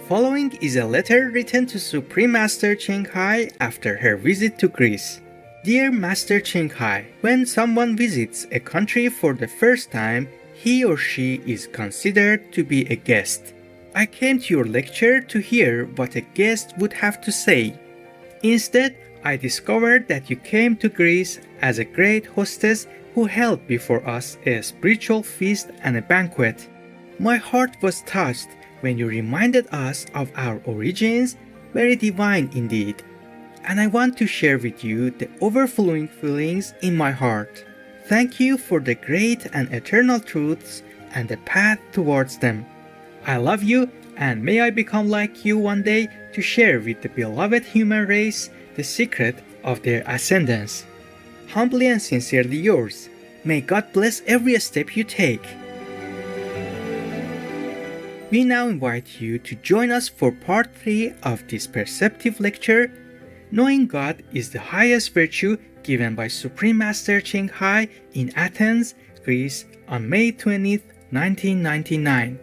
following is a letter written to Supreme Master Cheng Hai after her visit to Greece. Dear Master Cheng Hai, when someone visits a country for the first time, he or she is considered to be a guest. I came to your lecture to hear what a guest would have to say. Instead, I discovered that you came to Greece as a great hostess who held before us a spiritual feast and a banquet. My heart was touched when you reminded us of our origins, very divine indeed. And I want to share with you the overflowing feelings in my heart. Thank you for the great and eternal truths and the path towards them. I love you, and may I become like you one day to share with the beloved human race the secret of their ascendance. Humbly and sincerely yours. May God bless every step you take. We now invite you to join us for part 3 of this perceptive lecture, Knowing God is the highest virtue, given by Supreme Master Cheng Hai in Athens, Greece on May 20th, 1999.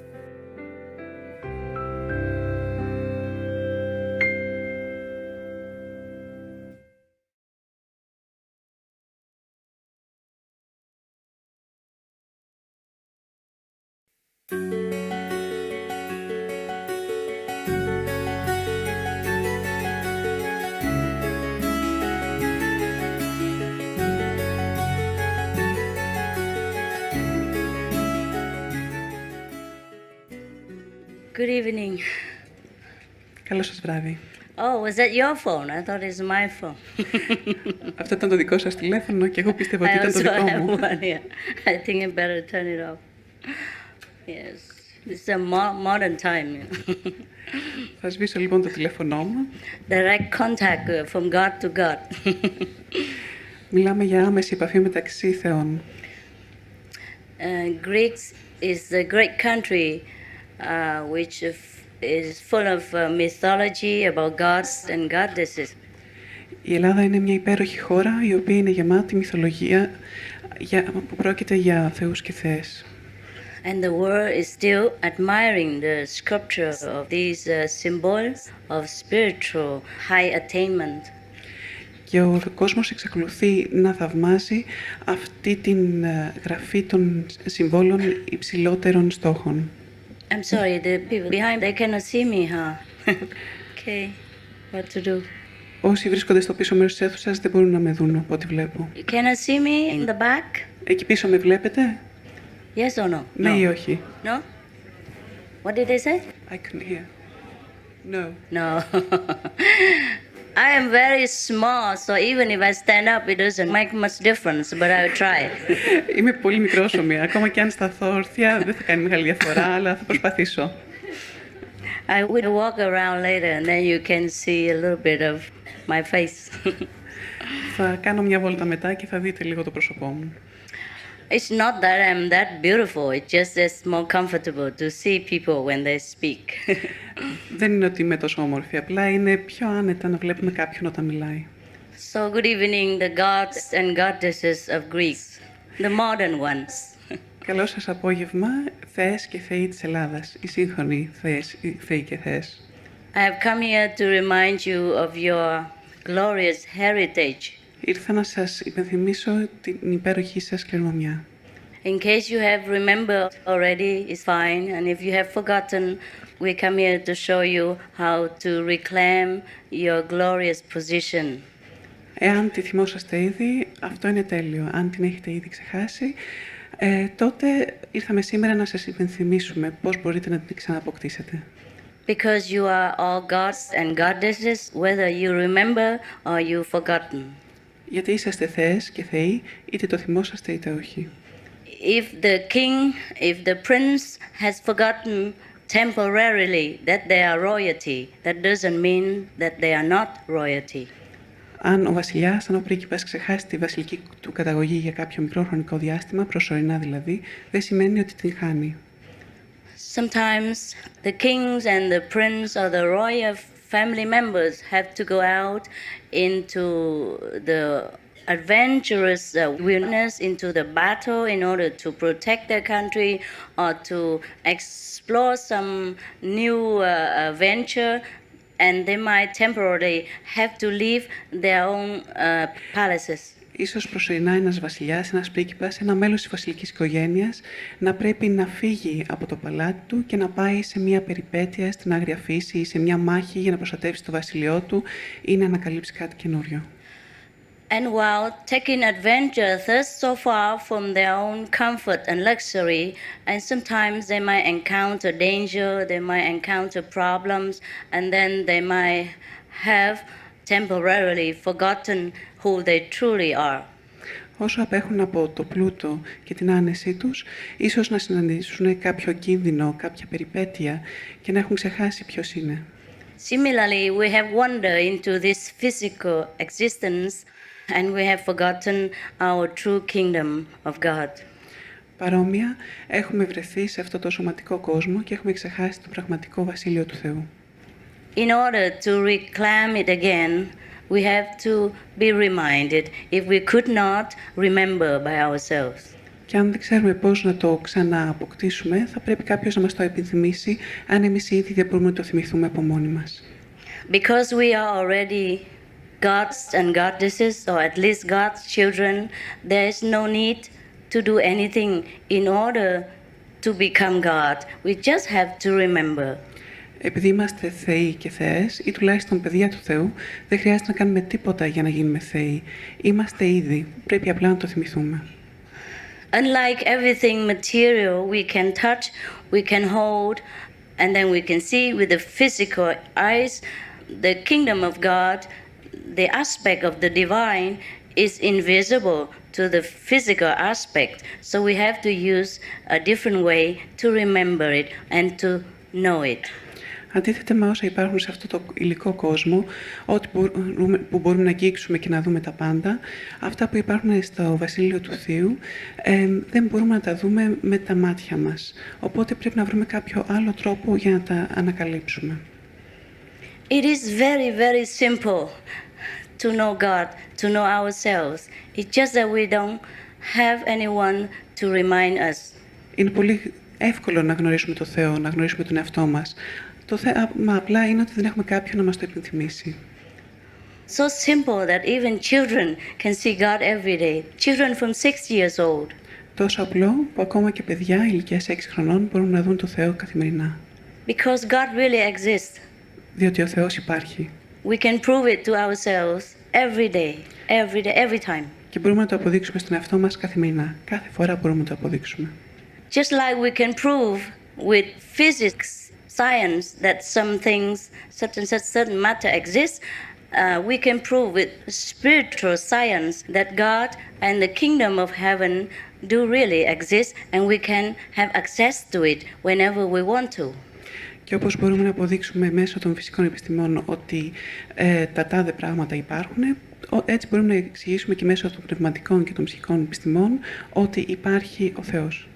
Good evening. Καλό σας βράδυ. Oh, was that your phone? I thought it was my phone. Αυτό ήταν το δικό σας τηλέφωνο και εγώ πίστευα ότι ήταν το δικό μου. One, yeah. I think I better turn it off. Yes, it's a modern time. Θα σβήσω λοιπόν το τηλέφωνό μου. Direct contact from God to God. Μιλάμε για άμεση επαφή μεταξύ θεών. Greece is a great country which is full of mythology about gods and goddesses. Η Ελλάδα είναι μια υπέροχη χώρα η οποία είναι γεμάτη μυθολογία που πρόκειται για θεούς και θεές. And the world is still admiring the sculpture of these symbols of spiritual high attainment. Και ο κόσμος εξακολουθεί να θαυμάζει αυτή την γραφή των συμβόλων υψηλότερων στόχων. I'm sorry, the people behind, they cannot see me, huh? Okay, what to do? Όσοι βρίσκονται στο πίσω μέρος της αίθουσας δεν μπορούν να με δουν από ό,τι βλέπω. You cannot see me in the back? Εκεί πίσω με βλέπετε? Yes or no? Ναι ή όχι? No? What did they say? I couldn't hear. No. No. I am very small, so even if I stand up, it doesn't make much difference, but I will try. Είμαι πολύ μικρόσωμη. Ακόμα και αν σταθώ όρθια, δεν θα κάνει μεγάλη διαφορά, αλλά θα προσπαθήσω. I will walk around later, and then you can see a little bit of my face. Θα κάνω μια βόλτα μετά και θα δείτε λίγο το πρόσωπό μου. It's not that I'm that beautiful. It's just it's more comfortable to see people when they speak. Δεν είναι ότι είμαι τόσο όμορφη, απλά είναι πιο άνετα να βλέπουμε κάποιον όταν μιλάει. So good evening, the gods and goddesses of Greece, the modern ones. Καλό σας απόγευμα, θεές και θεοί της Ελλάδας, οι σύγχρονοι θεοί και θεές. I have come here to remind you of your glorious heritage. Ήρθα να σας υπενθυμίσω την υπέροχη σας κληρονομιά. In case you have remembered already, it's fine. And if you have forgotten, we come here to show you how to reclaim your glorious position. Εάν τη θυμόσαστε ήδη, αυτό είναι τέλειο. Αν την έχετε ήδη ξεχάσει, τότε ήρθαμε σήμερα να σας υπενθυμίσουμε πώς μπορείτε να την ξανααποκτήσετε. Because you are all gods and goddesses, whether you remember or you've forgotten. Γιατί είσαστε θεές και θεοί, είτε το θυμόσαστε είτε όχι. If the king, if the prince has forgotten temporarily that they are royalty, that doesn't mean that they are not royalty. Αν ο βασιλιάς, αν ο πρίγκιπας ξεχάσει τη βασιλική του καταγωγή για κάποιο μικρό χρονικό διάστημα, προσωρινά δηλαδή, δεν σημαίνει ότι την χάνει. Sometimes the kings and the prince or the royal family members have to go out into the adventurous willingness into the battle in order to protect their country or to explore some new venture, and they might temporarily have to leave their own palaces. Ίσως προσωρινά ένας βασιλιάς, ένας πρίγκιπας, ένα μέλος της βασιλικής οικογένειας να πρέπει να φύγει από το παλάτι του και να πάει σε μια περιπέτεια στην άγρια φύση ή σε μια μάχη για να προστατεύσει το βασιλειό του ή να ανακαλύψει κάτι καινούριο. And while taking adventure thus so far from their own comfort and luxury, and sometimes they might encounter danger, they might encounter problems, and then they might have temporarily forgotten who they truly are. Όσο απέχουν από το πλούτο και την άνεσή τους, ίσως να συναντήσουν κάποιο κίνδυνο, κάποια περιπέτεια και να έχουν ξεχάσει ποιος είναι. Similarly, we have wandered into this physical existence and we have forgotten our true kingdom of God. Παρόμοια, έχουμε βρεθεί σε αυτό το σωματικό κόσμο και έχουμε ξεχάσει το πραγματικό βασίλειο του Θεού. In order to reclaim it again, we have to be reminded if we could not remember by ourselves. Και αν δεν ξέρουμε πώς να το ξανααποκτήσουμε, θα πρέπει κάποιος να μας το επιθυμήσει, αν εμείς ήδη δεν μπορούμε να το θυμηθούμε από μόνοι μας. Because we are already gods and goddesses, or at least God's children, there is no need to do anything in order to become God. We just have to remember. Επειδή είμαστε θεοί και θεές, ή τουλάχιστον παιδιά του Θεού, δεν χρειάζεται να κάνουμε τίποτα για να γίνουμε θεοί. Είμαστε ήδη, πρέπει απλά να το θυμηθούμε. Unlike everything material we can touch, we can hold, and then we can see with the physical eyes, the kingdom of God, the aspect of the divine is invisible to the physical aspect. So we have to use a different way to remember it and to know it. Αντίθετα με όσα υπάρχουν σε αυτό το υλικό κόσμο, που μπορούμε να αγγίξουμε και να δούμε τα πάντα, αυτά που υπάρχουν στο Βασίλειο του Θείου, δεν μπορούμε να τα δούμε με τα μάτια μας. Οπότε πρέπει να βρούμε κάποιο άλλο τρόπο για να τα ανακαλύψουμε. It is very, very simple to know God, to know ourselves. It's just that we don't have anyone to remind us. Είναι πολύ εύκολο να γνωρίσουμε το Θεό, να γνωρίσουμε τον εαυτό μας. Το θέμα απλά είναι ότι δεν έχουμε κάποιον να μας το υπενθυμίσει. So simple that even children can see God every day. Children from 6 years old. Τόσο απλό που ακόμα και παιδιά ηλικίας 6 χρονών μπορούν να δουν το Θεό καθημερινά. Because God really exists. Διότι ο Θεός υπάρχει. We can prove it to ourselves every day, every time. Και μπορούμε να το αποδείξουμε στον εαυτό μας καθημερινά. Κάθε φορά μπορούμε να το αποδείξουμε. Just like we can prove with physics, science, that some things, certain matter exists, we can prove with spiritual science that God and the kingdom of heaven do really exist, and we can have access to it whenever we want to. Και όπως μπορούμε να αποδείξουμε μέσω των φυσικών επιστημών ότι τα τάδε πράγματα υπάρχουν, έτσι μπορούμε να εξηγήσουμε και μέσω των πνευματικών και των ψυχικών επιστημών ότι υπάρχει ο Θεός.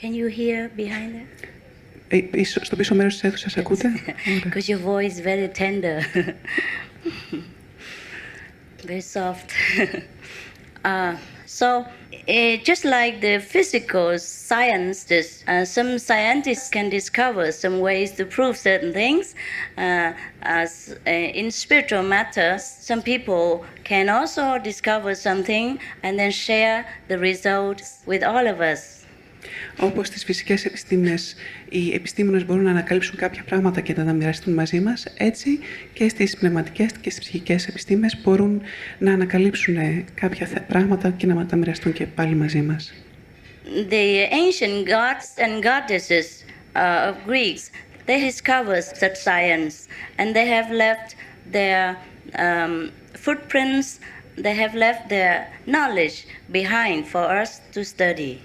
Can you hear behind that? Στο πίσω μέρος της αίθουσας ακούτε? Because your voice is very tender. Very soft. So, just like the physical science, some scientists can discover some ways to prove certain things. In spiritual matters, some people can also discover something and then share the results with all of us. Όπως στις φυσικές επιστήμες, οι επιστήμονες μπορούν να ανακαλύψουν κάποια πράγματα και να τα μοιραστούν μαζί μας, έτσι και στις πνευματικές και στις ψυχικές επιστήμες μπορούν να ανακαλύψουν κάποια πράγματα και να τα μοιραστούν και πάλι μαζί μας. The ancient gods and goddesses of Greeks, they discovered such science, and they have left their footprints, they have left their knowledge behind for us to study.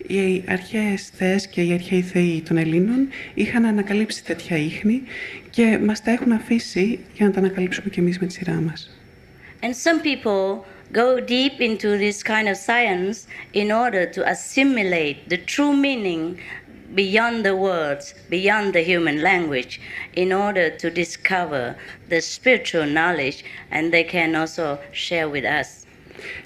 Οι αρχαίες θεές και οι αρχαίοι θεοί των Ελλήνων είχαν ανακαλύψει τέτοια ίχνη και μας τα έχουν αφήσει για να τα ανακαλύψουμε και εμείς με τη σειρά μας. And some people go deep into this kind of science in order to assimilate the true meaning beyond the words, beyond the human language, in order to discover the spiritual knowledge, and they can also share with us.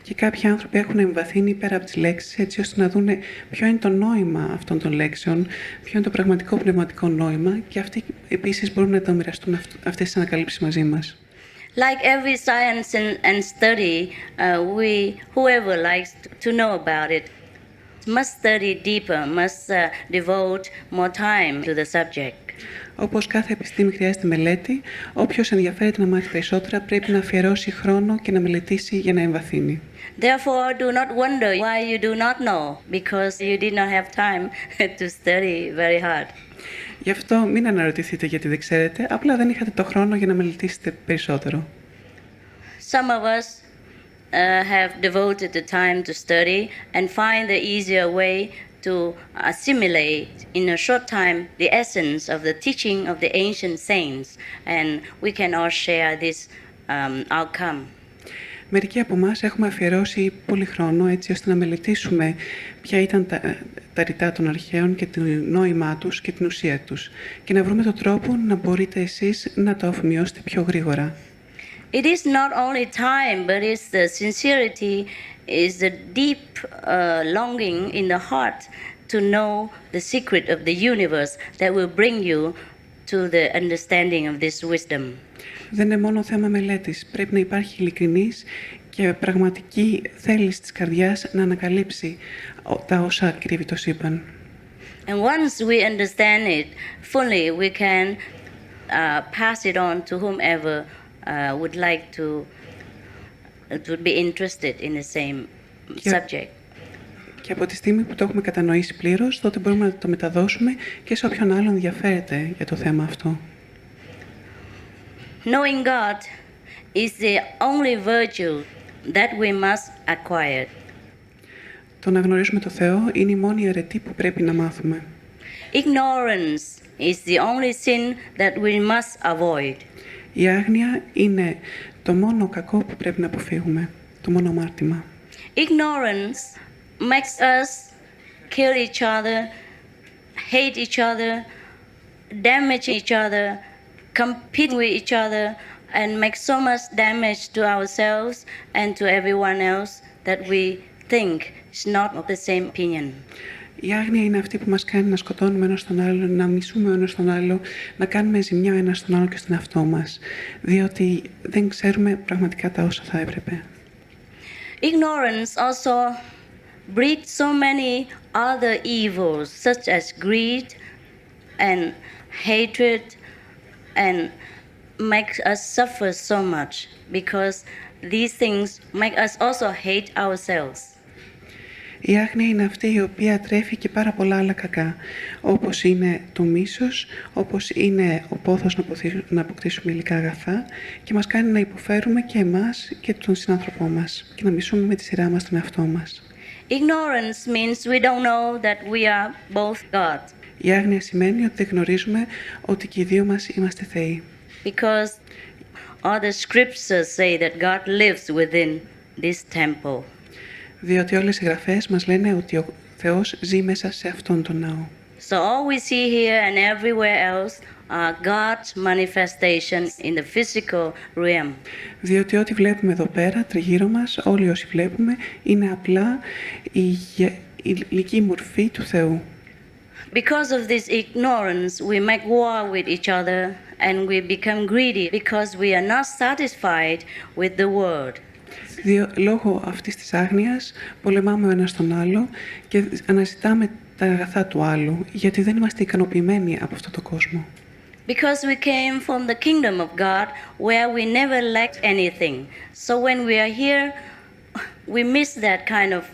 Και κάποιοι άνθρωποι έχουν εμβαθύνει πέρα από τις λέξεις, έτσι ώστε να δούνε ποιο είναι το νόημα αυτών των λέξεων, ποιο είναι το πραγματικό πνευματικό νόημα, και αυτοί επίσης μπορούν να το μοιραστούν αυτές τις ανακαλύψεις μαζί μας. Like every science and study, whoever likes to know about it must study deeper, must devote more time to the subject. Όπως κάθε επιστήμη χρειάζεται μελέτη, όποιος ενδιαφέρεται να μάθει περισσότερα πρέπει να αφιερώσει χρόνο και να μελετήσει για να εμβαθύνει. Therefore, do not wonder why you do not know, because you did not have time to study very hard. Γι' αυτό μην αναρωτηθείτε γιατί δεν ξέρετε, απλά δεν είχατε το χρόνο για να μελετήσετε περισσότερο. Some of us have devoted the time to study and find the easier way to assimilate in a short time the essence of the teaching of the ancient saints, and we can all share this outcome. Μερικοί από εμάς έχουμε αφιερώσει πολύ χρόνο έτσι ώστε να μελετήσουμε ποια ήταν τα ρητά των αρχαίων και το νόημά τους και την ουσία τους, και να βρούμε τον τρόπο να μπορείτε εσείς να το αφομοιώσετε πιο γρήγορα. It is not only time, but it's the sincerity, is the deep longing in the heart to know the secret of the universe that will bring you to the understanding of this wisdom. Δεν είναι μόνο θέμα μελέτης. Πρέπει να υπάρχει ειλικρινής και πραγματική θέληση της καρδιάς να ανακαλύψει τα όσα κρύβει το σύμπαν. And once we understand it fully, we can pass it on to whomever would like to be interested in the same subject. Και από τη στιγμή που το έχουμε κατανοήσει πλήρως, τότε μπορούμε να το μεταδώσουμε και σε όποιον άλλον ενδιαφέρεται για το θέμα αυτό. Knowing God is the only virtue that we must acquire. Το να γνωρίζουμε το Θεό είναι η μόνη αρετή που πρέπει να μάθουμε. Ignorance is the only sin that we must avoid. Η άγνοια είναι το μόνο κακό που πρέπει να αποφύγουμε, το μόνο αμάρτημα. Ignorance makes us kill each other, hate each other, damage each other, compete with each other, and make so much damage to ourselves and to everyone else that we think is not of the same opinion. Η άγνοια είναι αυτή που μας κάνει να σκοτώνουμε ένας τον άλλο, να μισούμε ο ένας τον άλλο, να κάνουμε ζημιά ο ένας τον άλλο και στον εαυτό μας, διότι δεν ξέρουμε πραγματικά τα όσα θα έπρεπε. Ignorance also breeds so many other evils, such as greed and hatred, and makes us suffer so much, because these things make us also hate ourselves. Η άγνοια είναι αυτή η οποία τρέφει και πάρα πολλά άλλα κακά, όπως είναι το μίσος, όπως είναι ο πόθος να αποκτήσουμε υλικά αγαθά, και μας κάνει να υποφέρουμε και εμάς και τον συνάνθρωπό μας και να μισούμε με τη σειρά μας τον εαυτό μας. Ignorance means we don't know that we are both God. Η άγνοια σημαίνει ότι δεν γνωρίζουμε ότι και οι δύο μας είμαστε Θεοί. Because all the scriptures say that God lives within this temple. Διότι όλες οι γραφές μας λένε ότι ο Θεός ζει μέσα σε αυτόν τον ναό. So all we see here and everywhere else are God's manifestations in the physical realm. Διότι ό,τι βλέπουμε εδώ πέρα, τριγύρω μας, όλοι όσοι βλέπουμε, είναι απλά η υλική μορφή του Θεού. Because of this ignorance, we make war with each other and we become greedy because we are not satisfied with the word. Λόγω αυτής της άγνοιας πολεμάμε ο ένας τον άλλο και αναζητάμε τα αγαθά του άλλου, γιατί δεν είμαστε ικανοποιημένοι από αυτόν τον κόσμο. Because we came from the kingdom of God where we never lacked anything. So when we are here, we miss that kind of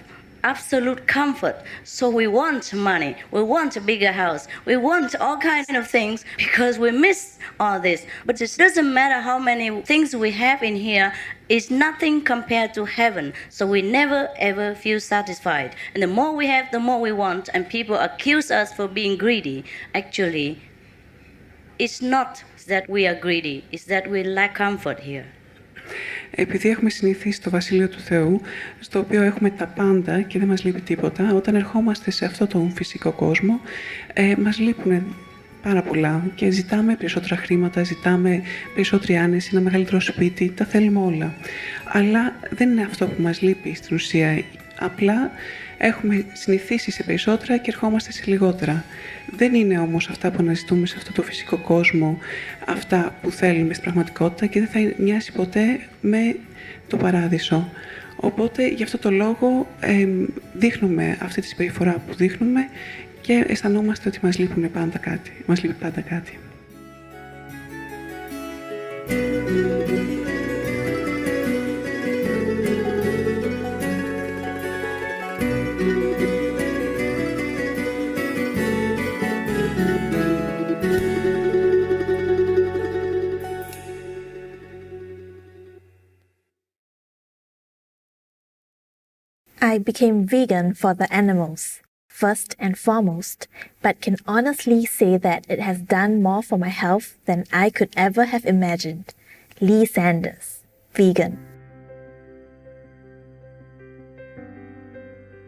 absolute comfort. So we want money, we want a bigger house, we want all kinds of things because we miss all this. But it doesn't matter how many things we have in here, it's nothing compared to heaven. So we never ever feel satisfied. And the more we have, the more we want. And people accuse us for being greedy. Actually, it's not that we are greedy, it's that we lack comfort here. Επειδή έχουμε συνηθίσει στο Βασίλειο του Θεού, στο οποίο έχουμε τα πάντα και δεν μας λείπει τίποτα, όταν ερχόμαστε σε αυτόν τον φυσικό κόσμο, μας λείπουν πάρα πολλά και ζητάμε περισσότερα χρήματα, ζητάμε περισσότερη άνεση, ένα μεγαλύτερο σπίτι, τα θέλουμε όλα. Αλλά δεν είναι αυτό που μας λείπει στην ουσία. Απλά έχουμε συνηθίσει σε περισσότερα και ερχόμαστε σε λιγότερα. Δεν είναι όμως αυτά που αναζητούμε σε αυτό το φυσικό κόσμο, αυτά που θέλουμε στην πραγματικότητα και δεν θα μοιάσει ποτέ με το παράδεισο. Οπότε, γι' αυτό το λόγο, δείχνουμε αυτή τη συμπεριφορά που δείχνουμε και αισθανόμαστε ότι μας λείπει πάντα κάτι. I became vegan for the animals, first and foremost, but can honestly say that it has done more for my health than I could ever have imagined. Lee Sanders, vegan.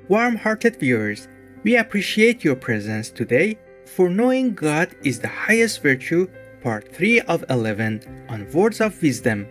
Warm-hearted viewers, we appreciate your presence today for knowing God is the highest virtue, part 3 of 11 on Words of Wisdom.